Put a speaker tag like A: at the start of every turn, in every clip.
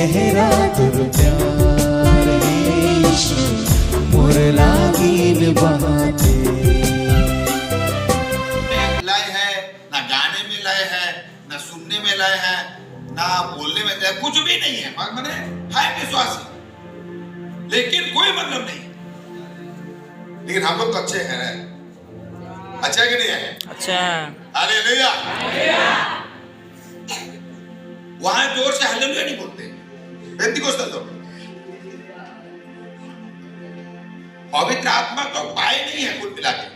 A: गहरा तुर प्यार यीशु मोर लागीन बाते।
B: लय है ना, गाने में लय है ना, सुनने में लय है ना, बोलने में लय, कुछ भी नहीं है। मैंने है विश्वासी लेकिन कोई मतलब नहीं। लेकिन हम लोग तो अच्छे हैं, अच्छा है कि नहीं है?
C: अच्छा।
B: हालेलुया। वहां जोर से हालेलुया नहीं बोलते पेंतिकोस्टल लोग। पवित्र आत्मा तो पाए नहीं है कुल मिला के,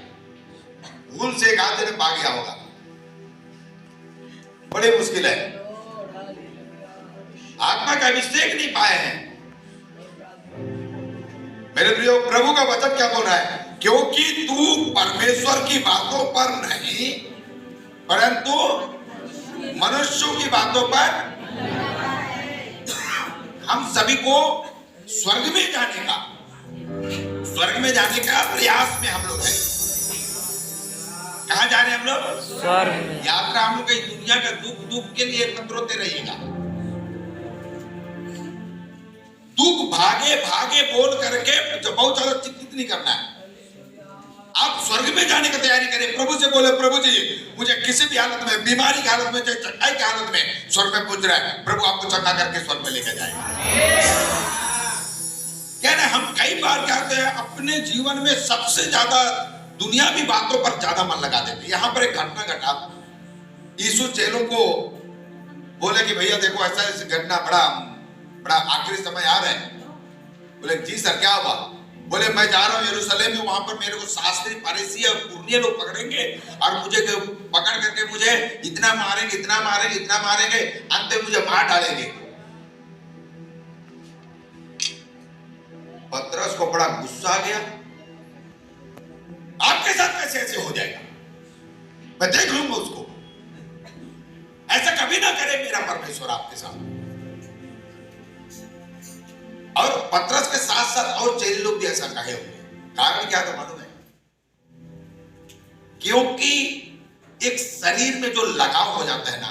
B: भूल से एक आधे ने पा गया होगा, बड़ी मुश्किल है। आत्मा का अभिषेक नहीं पाए हैं। मेरे प्रियो, प्रभु का वचन क्या बोल रहा है? क्योंकि तू परमेश्वर की बातों पर नहीं परंतु मनुष्यों की बातों पर। हम सभी को स्वर्ग में जाने का प्रयास में हम लोग हैं। कहां जा रहे हैं हम लोग?
C: स्वर्ग में।
B: यात्रा हम लोग इस दुनिया का दुख के लिए मत रोते रहिएगा। दुख भागे भागे बोल करके बहुत ज्यादा चिंतित नहीं करना है। आप स्वर्ग में जाने की तैयारी करें। प्रभु से बोले, प्रभु जी मुझे किसी भी हालत में, बीमारी की हालत में, चाहे चढ़ाई की हालत में स्वर्ग में पहुंच रहा है, प्रभु आपको चढ़ा करके स्वर्ग में लेकर जाएगा। क्या ना, हम कई बार क्या करते हैं अपने जीवन में सबसे ज्यादा दुनियावी बातों पर ज्यादा मन लगा देते। यहां पर एक घटना घटा। यीशु चेलों को बोले कि भैया देखो ऐसा घटना, बड़ा आखिरी समय आ रहा है। बोले जी सर क्या हुआ? बोले मैं जा रहा हूँ यरूशलेम में, वहां पर मेरे को शास्त्री फरीसी और पुरनिये लोग पकड़ेंगे और मुझे पकड़ करके मुझे इतना मारेंगे, अंत में मुझे मार डालेंगे। पतरस को बड़ा गुस्सा आ गया। आपके साथ कैसे ऐसे हो जाएगा? मैं देख लूंगा उसको। ऐसा कभी ना करे मेरा परमेश्वर आपके साथ। और पतरस के साथ साथ और चेले लोग भी ऐसा कहे होंगे। कारण क्या था मालूम है? क्योंकि एक शरीर में जो लगाव हो जाता है ना,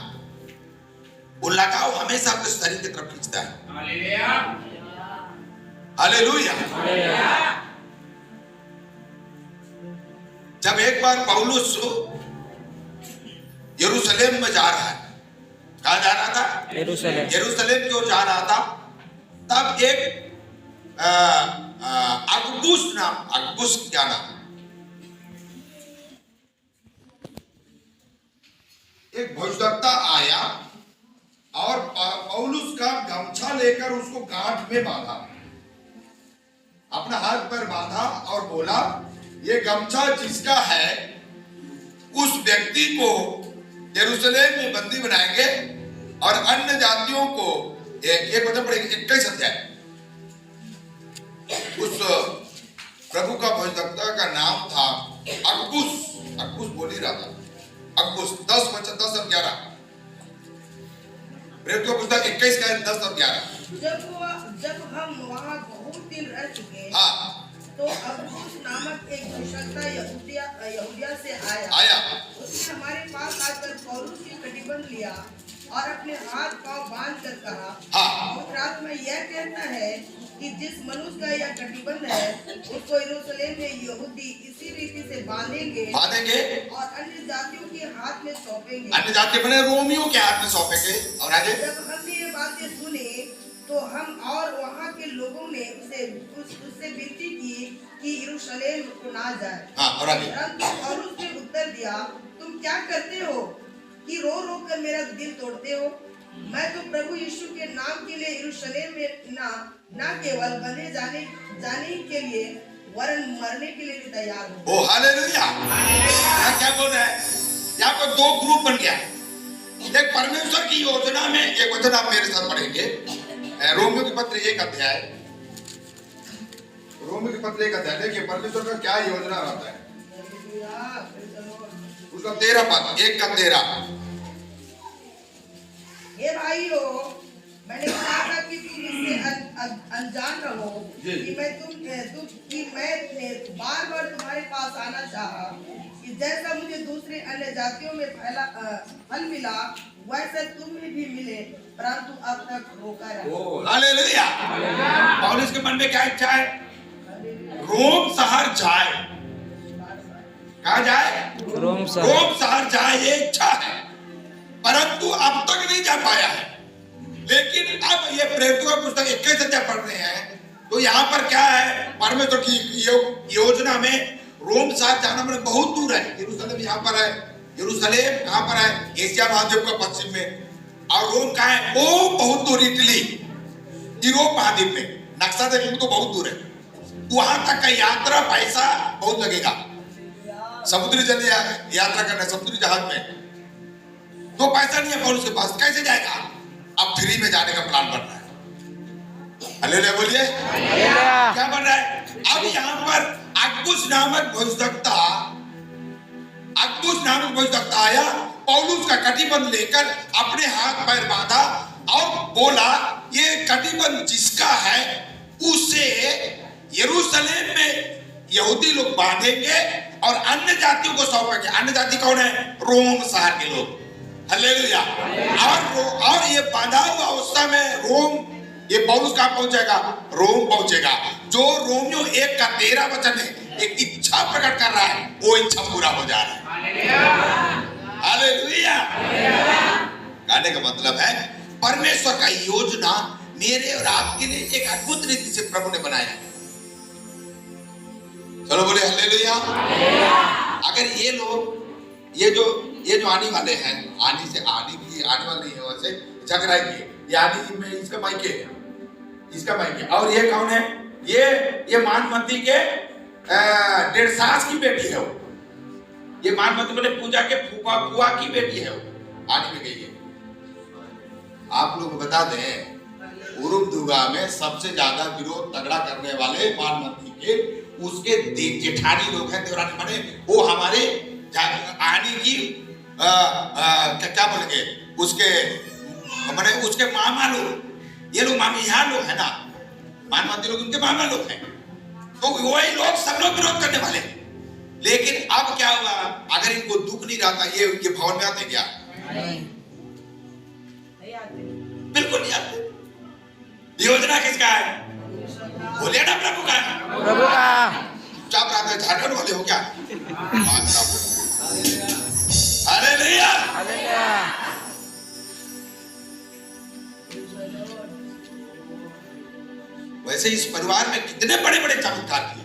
B: वो लगाव हमेशा अपने शरीर की तरफ खींचता है। हालेलुया। जब एक बार पौलुस यरूशलेम में जा रहा है, कहां जा रहा था? यरूशलेम की ओर जा रहा था। तब एक अगबुस क्या नाम, एक भोजदत्ता आया और पौलुस का गमछा लेकर उसको गांठ में बांधा, अपना हाथ पर बांधा और बोला ये गमछा जिसका है उस व्यक्ति को यरूशलेम में बंदी बनाएंगे और अन्य जातियों को एक वचन पढ़ेंगे 21 अध्याय। उस प्रभु का भोजदत्ता का नाम था अगबुस बोल ही रहा था। अगबुस 10 वचन 10 और 11 प्रेरितों की पुस्तक 21 का 10 और 11।
D: जब हम वहाँ बहुत दिन रह चुके, तो अगबुस नामक एक कुशलता यहूदिया से आया। उसने हमारे पास आकर पौलुस की कटिबंध लिया और अपने हाथ पांव बांध कर कहा, पवित्र आत्मा यह कहता है कि जिस मनुष्य का यह कटिबंध है उसको यरूशलेम में यहूदी इसी रीति से बांधेंगे और अन्य जातियों के हाथ में सौंपेंगे। अन्य जाति बने रोमियों के हाथ में सौंपेंगे। और आगे जब हमने ये बातें सुनी तो हम और वहाँ के लोगों ने उससे विनती की कि यरूशलेम को ना जाए। और आगे पौलुस ने उत्तर दिया, तुम क्या करते हो कि रो रो कर मेरा दिल तोड़ते हो? मैं तो प्रभु यीशु के नाम के लिए यरूशलेम में ना केवल बंधे जाने के लिए वरन मरने के लिए भी तैयार हूँ। ओ हालेलुया। क्या बोल रहा है? यहाँ पर दो ग्रुप बन गया। एक परमेश्वर की योजना में, एक वचन आप मेरे साथ पढ़ेंगे, रोमियो की पत्र 1 अध्याय। देखिए परमेश्वर का क्या योजना रहता है। उसका 13 पद, 1 का 13। हे भाइयों, मैंने कहा था कि तुम इससे अनजान रहो कि मैं बार-बार तुम्हारे पास आना चाहा कि जैसा मुझे दूसरे अन्य जातियों में फल मिला वैसा तुम्हें भी मिले। परंतु अब तक होकर रहा।
B: हालेलुया। पौलुस के मन में क्या इच्छा है? रोम शहर जाए। कहाँ जाए?
A: रोम
B: शहर जाए, ये इच्छा है, परंतु अब तक नहीं जा पाया है। लेकिन अब ये प्रेरितों का पुस्तक 21 अध्याय पढ़ रहे हैं, तो यहाँ पर क्या है? परमेश्वर की योजना में रोम शहर जाना मतलब बहुत दूर है। यरूशलेम यहाँ पर है। यरूशलेम कहाँ पर है? एशिया महाद्वीप का पश्चिम में। और रोम कहाँ है? वो बहुत दूर, इटली, यूरोप महाद्वीप में। नक्शा देखेंगे तो बहुत दूर है। वहां तक का यात्रा पैसा बहुत लगेगा। समुद्री जल यात्रा करना, समुद्री जहाज में तो पैसा नहीं है पौलुस के पास, कैसे जाएगा? अब फ्री में जाने का प्लान बन रहा है। हालेलुया बोलिए। क्या बन रहा है? अब यहाँ पर अगबुस नामक भविष्यवक्ता आया, पौलुस का कटिबंध लेकर अपने हाथ पैर बांधा और बोला, ये कटिबंध जिसका है उसे यरूशलेम में यहूदी लोग बांधेंगे और अन्य जातियों को सौंपेंगे। अन्य जाति कौन है? रोम शहर के लोग। हालेलुया। और ये बांधा हुआ अवस्था में रोम, ये पौलुस कहाँ पहुंचेगा? रोम पहुंचेगा। जो रोमियो 1 का 13 वचन है, एक इच्छा प्रकट कर रहा है, वो इच्छा पूरा हो जा रहा है। हालेलुया। कहने का मतलब है परमेश्वर का योजना मेरे और आपके लिए एक अद्भुत रीति से प्रभु ने बनाया है। चलो बोले हालेलुया। अगर ये लोग, ये जो आने वाले हैं, आने वाले हैं, वैसे झगड़ाएंगे, यानी में इसका मायके, और ये कौन है? ये मानमती के 1.5 सास की बेटी है। ये मानमती बोले पूजा के फुआ की बेटी है। वो आने में गई है। आप लोग बता दें, उरुमदुगा में सबसे ज्यादा विरोध तगड़ा करने वाले मानमती के उसके जेठानी लोग हैं, देवरानी माने, वो हमारे आनी की क्या बोलेंगे, उसके मामा लोग, ये लोग मामी यहाँ लोग है ना, मानमती लोग उनके मामा लोग हैं। तो वही लोग, सब लोग विरोध करने वाले। लेकिन अब क्या हुआ? अगर इनको दुख नहीं रहता, ये भवन में आते क्या? बिल्कुल नहीं आते। योजना किसका है? बोलिए ना, प्रभु का। चुपचाप रहते हैं, झारखंड वाले हो क्या? हालेलुया। वैसे इस परिवार में कितने बड़े बड़े चमत्कार किए।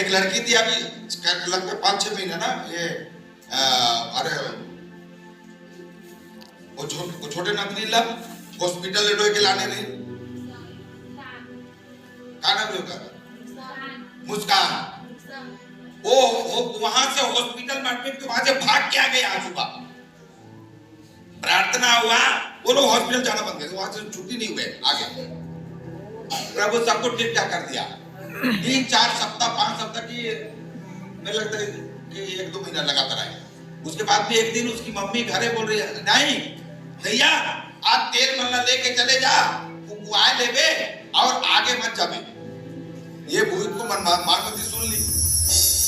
B: एक लड़की थी, अभी लगता 5-6 महीने ना, ये अरे वो छोटे नंदनी ला हॉस्पिटल ले के लाने नहीं, खाना भी होगा मुस्कान, वो वहां से हॉस्पिटल में वहां से भाग के आ गए। आज सुबह प्रार्थना हुआ, वो लोग हॉस्पिटल जाना बंद कर, वहां से छुट्टी नहीं हुए, आगे प्रभु सबको ठीक ठाक कर दिया। 3-4 सप्ताह 5 सप्ताह की, मुझे लगता है कि 1-2 महीना लगातार आए। उसके बाद भी एक दिन उसकी मम्मी घरे बोल रही है, नहीं भैया आज तेल मल्ला लेके चले जा, आए लेवे और आगे मत जावे। ये भूत को मानवती सुन ली।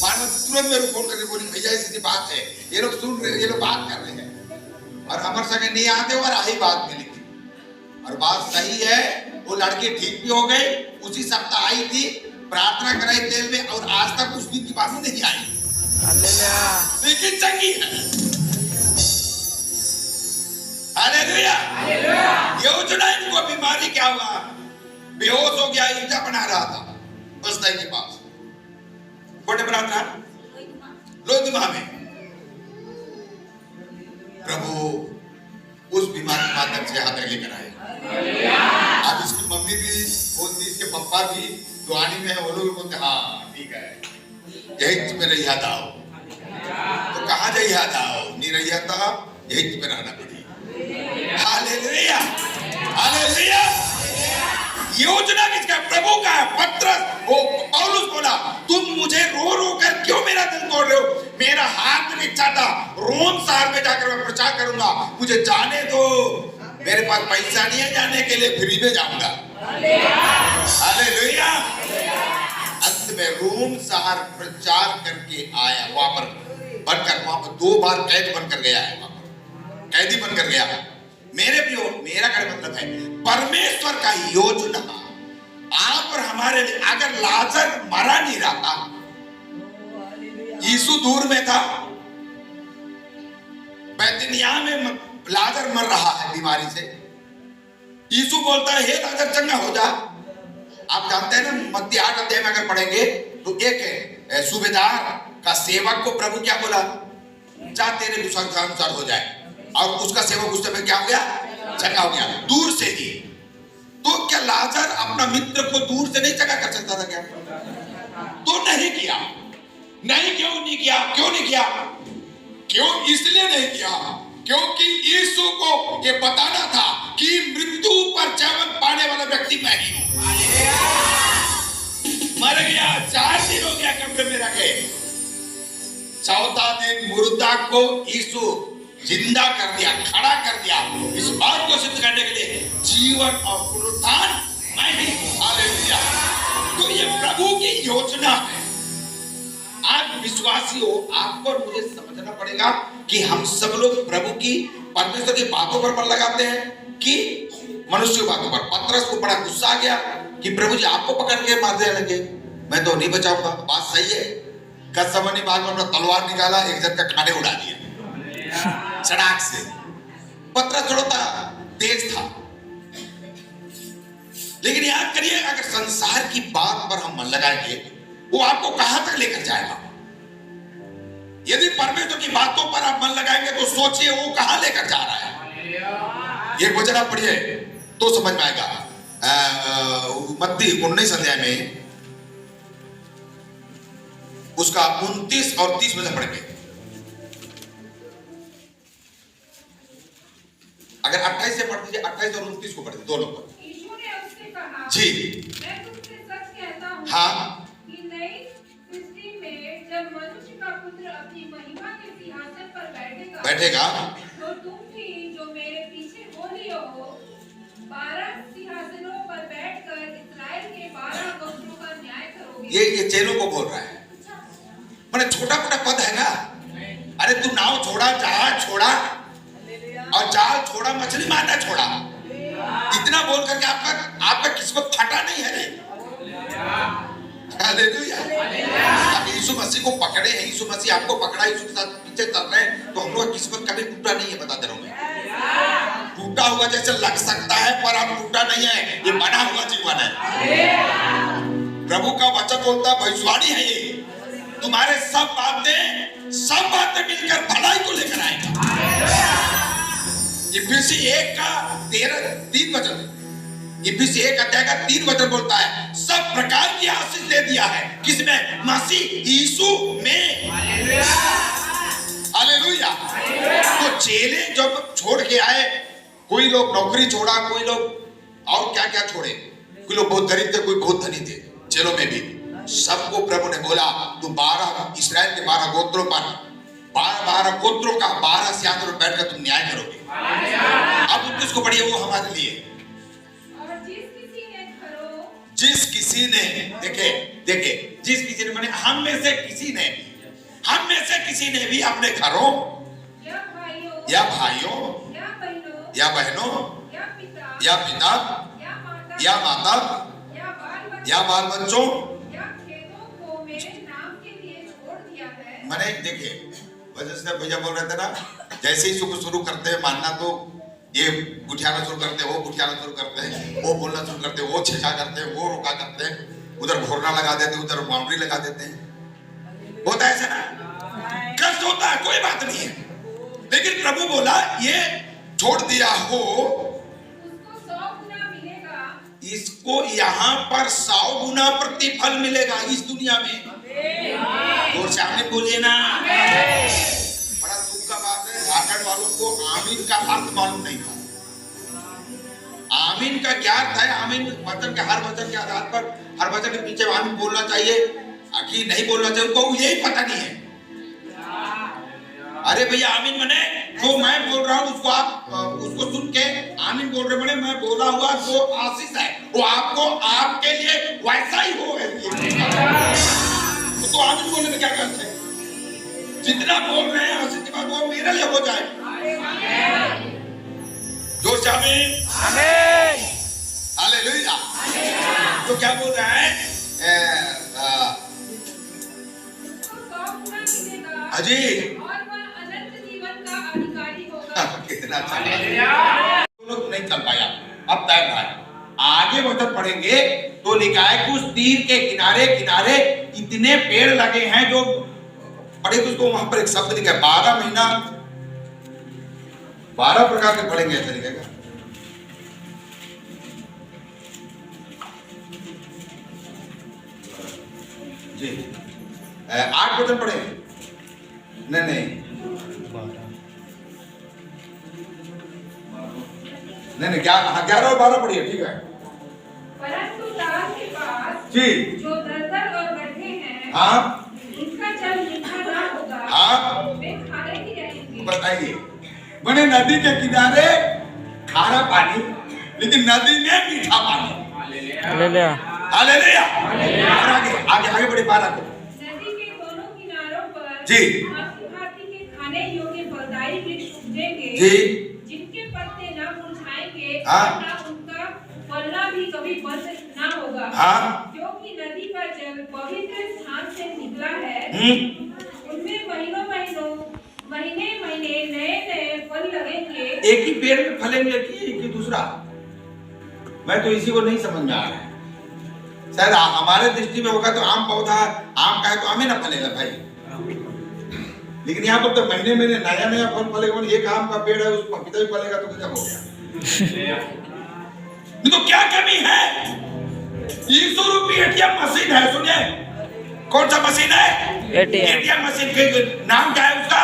B: मानवती तुरंत मेरे फोन करके बोली, भैया ऐसी बात है, ये लोग सुन रहे, ये लोग बात कर रहे हैं और हमारे संगे नहीं आते, और आई बात मिली थी और बात सही है। वो लड़की ठीक भी हो गई, उसी सप्ताह आई थी, प्रार्थना कराई तेल में, और आज तक उस दिन की बात नहीं आई। लेकिन चंगी है। हालेलुया। योजना, इनको बीमारी क्या हुआ? बेहोश हो गया, ईटा बना रहा था बस्ताई के पास, छोटे प्रार्थना लोधिमा में। प्रभु उस बीमारी के माध्यम से हाथ लेकर आए। अब इसकी मम्मी भी बोलती, इसके पापा भी दुआनी में है, वो लोग बोलते हाँ ठीक है, यही में रही था। तो कहाँ जाइए था? नहीं रही था, यही में रहना पड़ी। Hallelujah, hallelujah. योजना किसका? प्रभु का है। पत्रस, वो पौलुस बोला, तुम मुझे रो रो कर क्यों मेरा दिल तोड़ रहे हो? मेरा हाथ में इच्छा था, रोम शहर में जाकर मैं प्रचार करूंगा, मुझे जाने दो। मेरे पास पैसा नहीं है जाने के लिए, फ्री में जाऊंगा। हालेलुया। अंत में रोम शहर प्रचार करके आया, वहां पर 2 बार कैद बनकर गया है। कैदी बनकर गया। मेरे प्रियो, मेरा कहने मतलब है परमेश्वर का योजना आप और हमारे लिए, अगर लाजर मरा नहीं रहता, यीशु दूर में था, बैतनिया में लाजर मर रहा है बीमारी से, यीशु बोलता है हे लाजर चंगा हो जा। आप जानते हैं ना, मत्ती 8 अध्याय में अगर पढ़ेंगे तो एक सूबेदार का सेवक को प्रभु क्या बोला, जा तेरे विश्वास के अनुसार हो जाए, और उसका सेवक उस समय क्या हो गया, चंगा हो गया दूर से ही। तो क्या लाजर अपना मित्र को दूर से नहीं चंगा कर सकता था क्या? तो नहीं किया। नहीं, क्यों नहीं किया? क्यों नहीं किया? क्यों? इसलिए नहीं किया क्योंकि यीशु को यह बताना था कि मृत्यु पर जीवन पाने वाला व्यक्ति मैं ही हूं। मर गया, 4 दिन हो गया कब्र में रखे, चौथा दिन मुर्दा को यीशु जिंदा कर दिया, खड़ा कर दिया, इस बात को सिद्ध करने के लिए जीवन और पुनरुत्थान मैं ही हूं। हालेलुया। तो ये प्रभु की योजना है। आज विश्वासी हो, आपको और मुझे समझना पड़ेगा कि हम सब लोग प्रभु की, परमेश्वर की बातों पर मन लगाते हैं कि मनुष्य की बातों पर। पतरस को बड़ा गुस्सा आ गया कि प्रभु जी आपको पकड़ के मार देने लगे, मैं तो नहीं बचाऊंगा। बात सही है। गत्सेमनी बाग में अपना तलवार निकाला, एक जन का खाने उड़ा दिया सड़ाक से। पतरस थोड़ा तेज था, लेकिन याद करिए अगर संसार की बात पर हम मन लगाएंगे वो आपको कहां तक लेकर जाएगा। यदि परमेश्वर की बातों पर आप मन लगाएंगे तो सोचिए वो कहां लेकर जा रहा है। ये वचन आप पढ़िए तो समझ में आएगा। मत्ती 19 अध्याय में उसका 29 और 30 वचन पढ़ेंगे। अगर 28 से पढ़ दीजिए, 28 और 29 को पढ़ दीजिए दोनों को।
C: यीशु ने उससे कहा,
B: जी,
C: मैं तुमसे सच कहता हूं,
B: हाँ,
C: कि नई सृष्टि में जब मनुष्य का पुत्र अपनी महिमा के सिंहासन पर बैठेगा, तो तुम भी जो मेरे पीछे हो लिए हो, 12 सिंहासनों पर बैठकर इस्राएल के 12 गोत्रों का न्याय करोगे।
B: ये चेलों को बोल रहा है। मैंने छोटा मोटा पद है ना, अरे तू नाव छोड़ा, जहाज छोड़ा, और जाल छोड़ा, मछली मारना छोड़ा, इतना बोल करके आपका किस्मत फटा नहीं है रे। हालेलुया। अब यीशु मसीह को पकड़े हैं, यीशु मसीह आपको पकड़ा, यीशु के साथ पीछे चल रहे हैं, तो हम लोग का किस्मत कभी टूटा नहीं है। बता दे रहा हूं मैं, टूटा हुआ जैसे लग सकता है पर अब टूटा नहीं है, ये बना हुआ जीवन है। प्रभु का वचन बोलता है, भविष्यवाणी है ये, तुम्हारे सब बातें मिलकर भलाई को लेकर आएगा। इफिसी 1 का 3 वचन, इफिसी 1 अध्याय का 3 वचन बोलता है, सब प्रकार की आशीष दे दिया है, किसमें? मसीह यीशु में। हालेलुया। तो चेले जब छोड़ के आए, कोई लोग नौकरी छोड़ा, कोई लोग और क्या क्या छोड़े, कोई लोग बहुत गरीब थे, कोई बहुत धनी थे, चेलों में भी सबको प्रभु ने बोला तुम 12 इस्राएल के 12 गोत्रों पर 12 गोत्रों का 12 सिंहासन पर बैठकर तुम न्याय करोगे। अब 29 को पढ़िए, वो हमारे लिए।
C: और
B: जिस किसी ने देखे जिस किसी ने, माने हम में से किसी ने भी अपने घरों या भाइयों या बहनों या पिता या माता या बाल बच्चों, मैंने देखे वजह से भैया बोल रहे थे ना, जैसे ही शुरू करते हैं मानना, तो ये गुठियाना शुरू करते हैं, वो गुठियाना शुरू करते हैं, वो बोलना शुरू करते हैं, वो छिछा करते हैं, वो रोका करते हैं, उधर घोरना लगा देते हैं, उधर बाउंड्री लगा देते हैं। होता है ऐसा ना, कष्ट होता है, कोई बात नहीं है, लेकिन प्रभु बोला ये छोड़ दिया हो, इसको यहाँ पर 100 गुना प्रतिफल मिलेगा इस दुनिया में। और सामने बोलिए ना। बड़ा दुख का बात है, झारखंड वालों को आमीन का अर्थ मालूम नहीं था। आमीन का क्या अर्थ है? आमीन वचन के हर वचन के आधार पर, हर वचन के पीछे आमीन बोलना चाहिए कि नहीं बोलना चाहिए, उनको यही पता नहीं है। अरे भैया आमीन मने जो मैं बोल रहा हूँ उसको आप उसको सुन के आमीन बोल रहे, मने मैं बोला हुआ जो आशीष है वो आपको आपके लिए वैसा ही हो। तो आमीन बोलने में क्या करते हैं? जितना बोल रहे हैं आशीष की बात वो मेरे लिए हो जाए। कुछ आमीन। हालेलुया। तो क्या बोल रहा है? अजी
C: और वह अनंत जीवन का अधिकारी होगा।
B: कितना अच्छा। लोग नहीं चल पाया, अब तय भाई आगे वचन पढ़ेंगे तो निकाय के उस तीर के किनारे किनारे इतने पेड़ लगे हैं जो पढ़े तो उसको वहां पर एक शब्द लिखा है 12 महीना 12 प्रकार के पढ़ेंगे ऐसा लिखेगा। जी 8 वचन पढ़े नहीं नहीं 11 और 12 पढ़िए, ठीक है।
C: परंतु ताल के पास
B: जी
C: जो दलदल और गड्ढे हैं,
B: हाँ
C: इनका जल मीठा ना होगा,
B: हाँ
C: वे खारे ही रहेंगे।
B: बताइए, मैंने नदी के किनारे खारा पानी लेकिन नदी में मीठा पानी। हालेलुया। और आगे बढ़े 12 को।
C: नदी के दोनों किनारों पर
B: जी
C: भांति के खाने योग्य फलदायी वृक्ष उगेंगे,
B: जी
C: जिनके पत्ते न मुरझाएंगे
B: हाँ।
C: और न उनका फलना भी कभी बंद ना होगा।
B: हाँ।
C: क्योंकि नदी का जल पवित्र स्थान से निकला है, उनमें महीने नए फल लगेंगे। एक
B: ही पेड़ में फलेंगे कि दूसरा? मैं तो इसी को नहीं समझ में आ रहा है। शायद हमारे दृष्टि में होगा तो आम पौधा आम का है तो आम ही ना फलेगा भाई, लेकिन यहाँ पर तो महीने नया फल फलेगा। एक आम का पेड़ है उस पपीता भी फलेगा तो क्या हो गया? तो क्या कमी है? 300 रुपये एटीएम मशीन है, सुनिए कौन सा मशीन है? एटीएम मशीन के नाम क्या है उसका?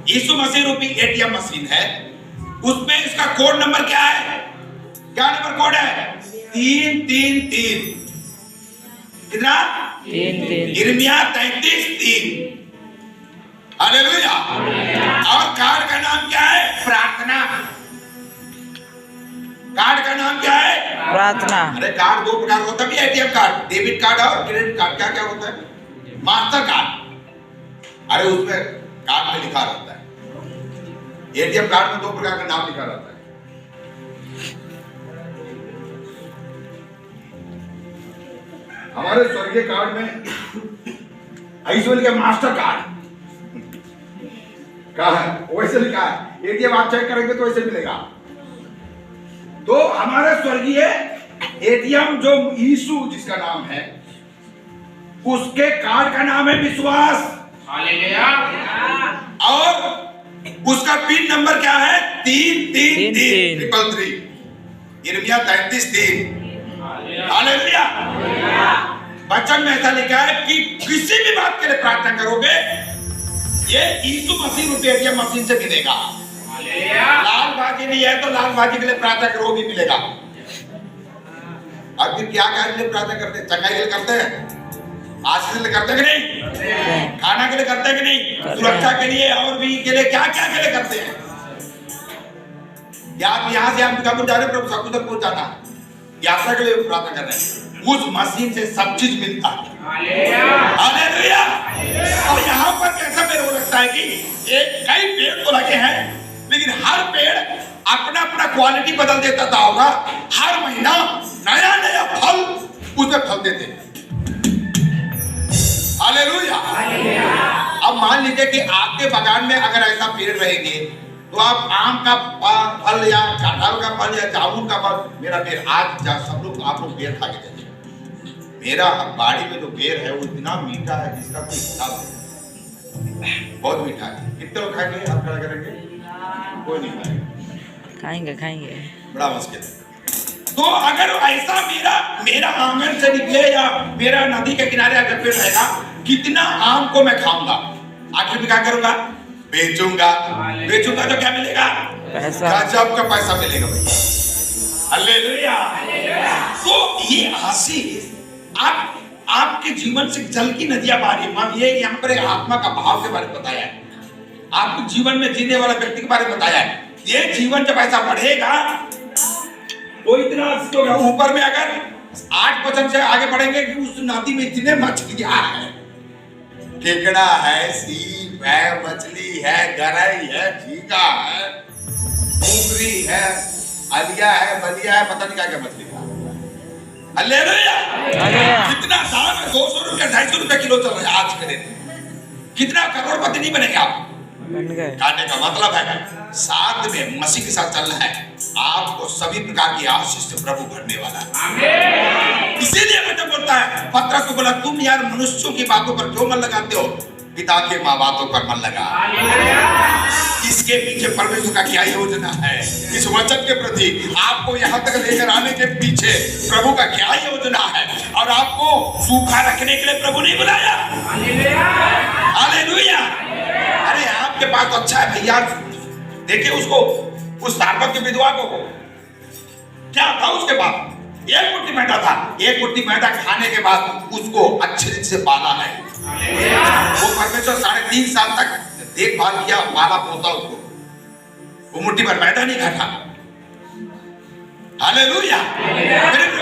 B: यीशु मसीह रूपी एटीएम मशीन है। उसमें इसका कोड नंबर क्या है? क्या नंबर कोड है? 333। कितना? 3 यिर्मयाह 33:3। हालेलुया। और कार्ड का नाम क्या है? प्रार्थना। कार्ड का नाम क्या है?
A: प्रार्थना।
B: अरे कार्ड 2 प्रकार होता है, एटीएम कार्ड, डेबिट कार्ड और क्रेडिट कार्ड। क्या क्या होता है? Master card. अरे उसमें कार्ड में लिखा रहता है, एटीएम कार्ड में 2 प्रकार का नाम लिखा रहता है। हमारे स्वर्गीय कार्ड में ऐश्वर्य के मास्टर कार्ड का है, वैसे लिखा है। एटीएम आप चेक करेंगे तो ऐसे मिलेगा। तो हमारे स्वर्गीय एटीएम जो यीशु जिसका नाम है, उसके कार्ड का नाम है विश्वास। हालेलुया। और उसका पिन नंबर क्या है? 333 यिर्मयाह 33:3। हालेलुया। वचन में ऐसा लिखा है कि किसी भी बात के लिए प्रार्थना करोगे ये यीशु मसीह रूपी एटीएम मशीन से मिलेगा। लाल बाजी नहीं है तो लाल बाजी के लिए प्रार्थना करो भी मिलेगा। अब फिर क्या के लिए प्रार्थना करते हैं? चंगाई के लिए करते हैं, आशीष के लिए करते हैं कि नहीं? खाना के लिए करते हैं कि नहीं? सुरक्षा के लिए और भी के लिए क्या क्या के लिए करते हैं? यहाँ से हम बिकापुर जा रहे हैं, प्रभु सकुशलपुर जाना, यात्रा के लिए प्रार्थना कर रहे हैं। उस मशीन से सब चीज मिलता है। हालेलुया। और यहाँ पर कैसा मेरे को लगता है कि कई पेड़ तो लगे हैं लेकिन हर पेड़ अपना अपना क्वालिटी बदल देता था होगा। हर महीना नया फल उसमें फल देते। हालेलुया। अब मान लीजिए कि आपके बागान में अगर ऐसा पेड़ रहेंगे तो आप आम का फल या कटहल का फल या जामुन का फल, मेरा पेड़ आज सब लोग आप लोग पेड़ खा के जाइए। मेरा बाड़ी में जो पेड़ है वो इतना मीठा है जिसका कोई हिसाब नहीं, बहुत मीठा है। कितने लोग खाएंगे? आप खड़ा करेंगे? कोई नहीं खाएगा।
A: खाएंगे
B: बड़ा मुश्किल है। तो अगर ऐसा मेरा आंगन से निकले या मेरा नदी के किनारे अगर पेड़ रहेगा, कितना आम को मैं खाऊंगा, आखिर में क्या करूंगा? बेचूंगा तो क्या मिलेगा?
A: पैसा।
B: गजब का पैसा मिलेगा भाई। हालेलुया। तो ये आशीष आपके जीवन से जल की नदियां बह रही। ये यहाँ पर आत्मा का भाव के बारे में बताया है, आपके जीवन में जीने वाला व्यक्ति के बारे में बताया है। ये जीवन जब ऐसा बढ़ेगा तो इतना ऊपर में अगर 8% से आगे बढ़ेंगे कि उस नदी में इतने मछलियां हैं, केकड़ा है, सीप है, मछली है, गरई है, झींगा है, घोंगरी है, अलिया है, बलिया है, पता नहीं क्या क्या मछली है। हालेलुया। कितना दाम है? 200 रुपया 250 रुपया किलो चल रहा है आज के दिन। कितना करोड़पति नहीं बनेंगे आप? कहने का मतलब है साथ में मसीह के साथ चलना है, आपको सभी प्रकार की आशीष से प्रभु भरने वाला है। इसीलिए मतलब बोलता है, पतरस को बोला तुम यार मनुष्यों की बातों पर क्यों मन लगाते हो, पिता के माँ बातों पर मन लगा। इसके पीछे परमेश्वर का क्या योजना है, इस वचन के प्रति आपको यहाँ तक लेकर आने के पीछे प्रभु का क्या योजना है, और आपको सूखा रखने के लिए प्रभु नहीं बुलाया। हालेलुया। अरे आपके पास तो अच्छा है भैया, देखिए उसको, उस सारपत के विधवा को क्या था, उसके बाद एक मुट्ठी मैदा था, एक मुट्ठी मैदा खाने के बाद उसको अच्छे रीति से पाला है। वो परमेश्वर 3.5 साल तक देखभाल किया, पाला पोता उसको, वो मुट्ठी भर मैदा नहीं खाता। हालेलुया।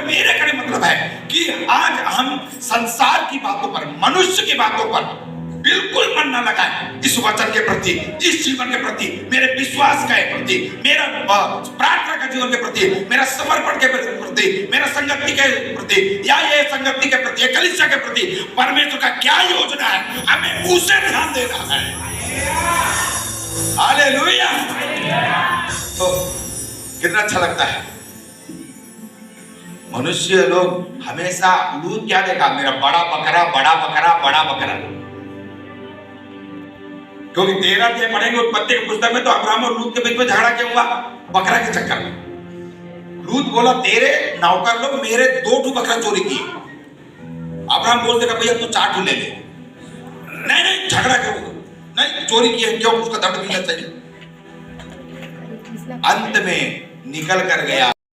B: मेरे कहने मतलब है कि आज हम संसार की बातों पर, मनुष्य की बातों पर बिल्कुल मन न लगाए। इस वचन के प्रति, इस जीवन के प्रति, मेरे विश्वास के प्रति, मेरा प्रार्थना का जीवन के प्रति, मेरा समर्पण के प्रति, मेरा संगति के प्रति, या ये संगति के प्रति, कलीसिया के प्रति परमेश्वर का क्या योजना है, हमें उसे ध्यान देना है। हालेलुया। तो कितना अच्छा लगता है। मनुष्य लोग हमेशा लूत क्या देखा, मेरा बड़ा बकरा, बड़ा बकरा, बड़ा बकरा। क्योंकि 13 अध्याय पढ़ेंगे उत्पत्ति की पुस्तक में, तो अब्राहम और लूत के बीच में झगड़ा क्या हुआ, बकरा के चक्कर में। लूत बोला तेरे नौकर लोग मेरे 2 बकरा चोरी किए। अब्राहम बोल देगा भैया तू 4 ले ले। नहीं नहीं, झगड़ा क्यों, नहीं चोरी की है, क्यों, उसका दंड मिलना चाहिए। अंत में निकल कर गया